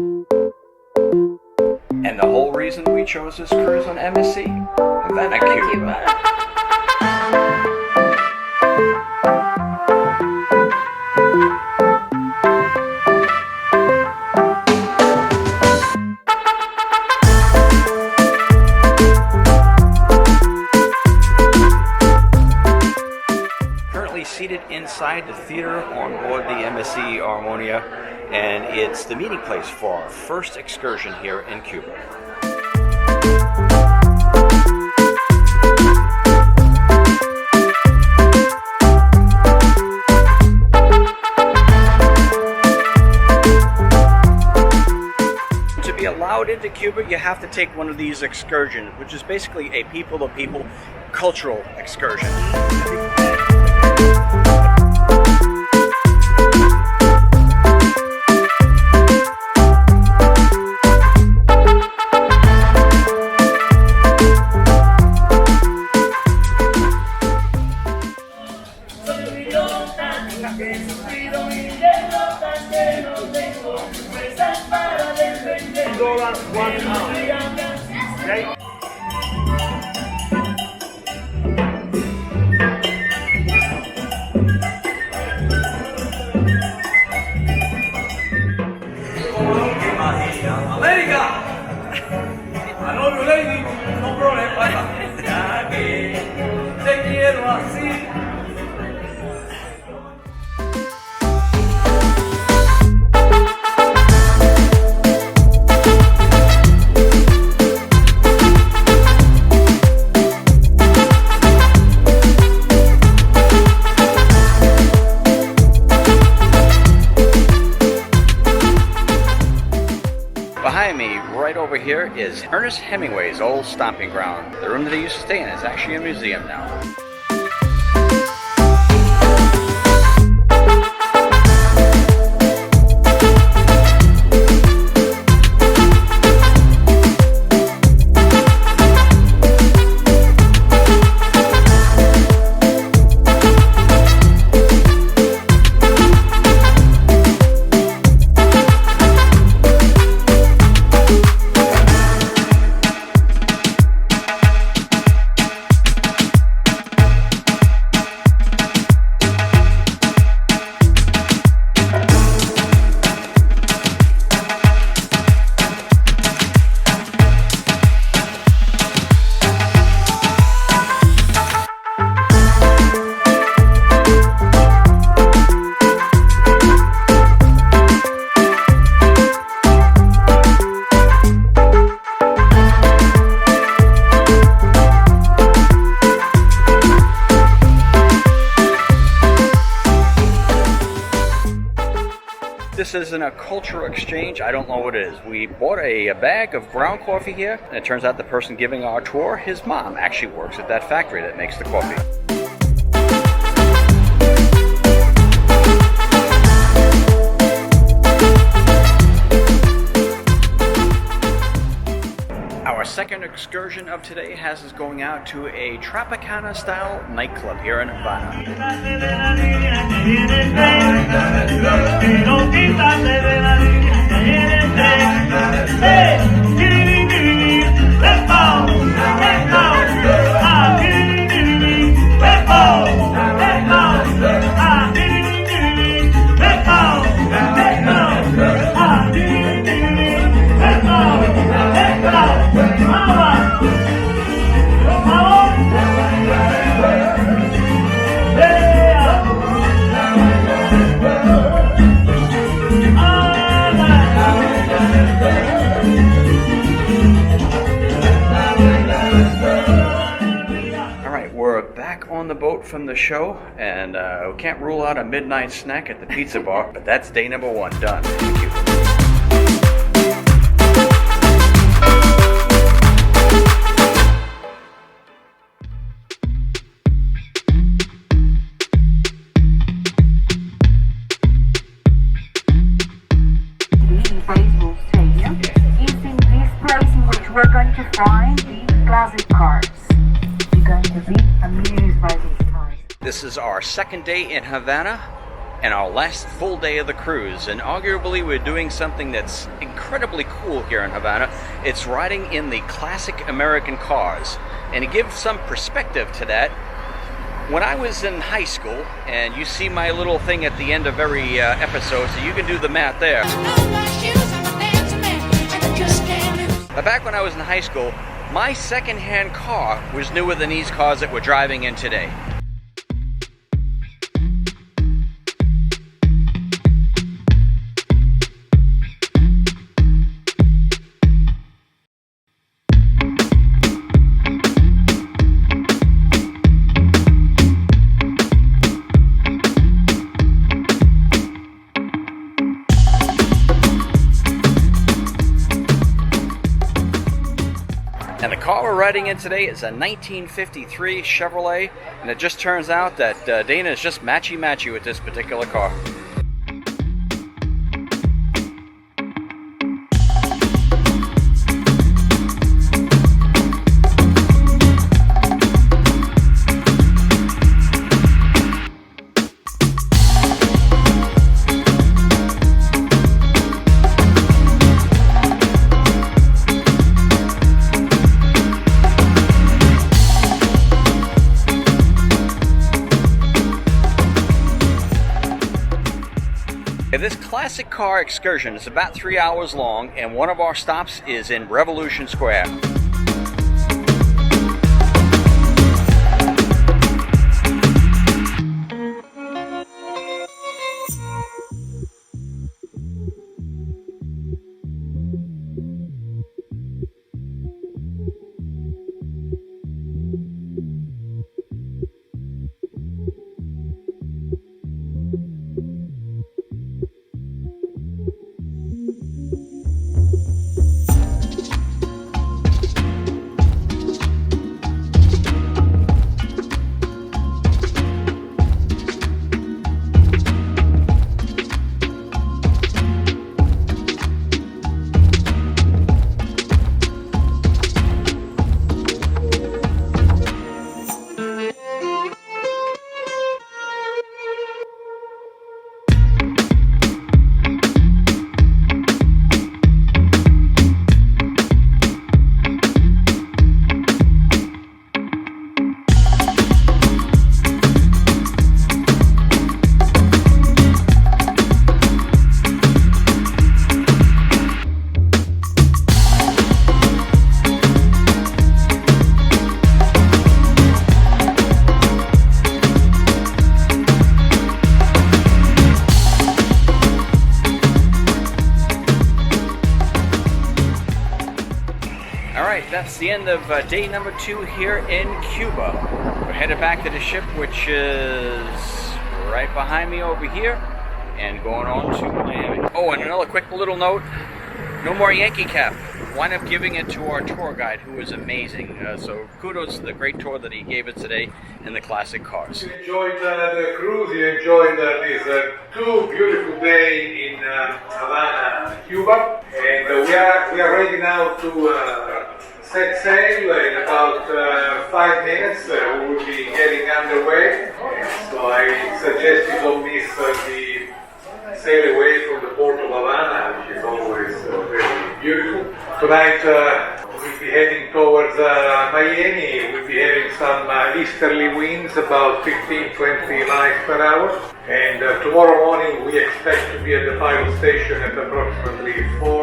And the whole reason we chose this cruise on MSC? Havana, Cuba. Currently seated inside the theater on board the MSC Armonia, and it's the meeting place for our first excursion here in Cuba. To be allowed into Cuba, you have to take one of these excursions, which is basically a people-to-people cultural excursion. Okay. America! I love you, lady. No problem. Ya que te quiero así. Behind me, right over here, is Ernest Hemingway's old stomping ground. The room that he used to stay in is actually a museum now. This isn't a cultural exchange. I don't know what it is. We bought a bag of ground coffee here, and it turns out the person giving our tour, his mom, actually works at that factory that makes the coffee. Our second excursion of today has us going out to a Tropicana-style nightclub here in Havana. On the boat from the show, and we can't rule out a midnight snack at the pizza bar, but that's day number one done. Thank you. Baseball stadium is in this place in which we're going to find the classic cars. You're going to be amused by these cars. This is our second day in Havana, and our last full day of the cruise, and arguably we're doing something that's incredibly cool here in Havana. It's riding in the classic American cars. And to give some perspective to that, when I was in high school, and you see my little thing at the end of every episode, so you can do the math there. But back when I was in high school, my second-hand car was newer than these cars that we're driving in today. And the car we're riding in today is a 1953 Chevrolet, and it just turns out that Dana is just matchy-matchy with this particular car. This classic car excursion is about 3 hours long, and one of our stops is in Revolution Square. That's the end of day number 2 here in Cuba. We're headed back to the ship, which is right behind me over here, and going on to Miami. Oh, and another quick little note, no more Yankee cap. Wind up giving it to our tour guide, who was amazing. So kudos to the great tour that he gave us today in the classic cars. You enjoyed the cruise, you enjoyed these 2 beautiful days in Havana, Cuba, and we are ready now to set sail. In about 5 minutes we will be getting underway, so I suggest you don't miss the sail away from the port of Havana, which is always very beautiful. Tonight we'll be heading towards Miami. We'll be having some easterly winds, about 15-20 miles per hour, and tomorrow morning we expect to be at the pilot station at approximately 4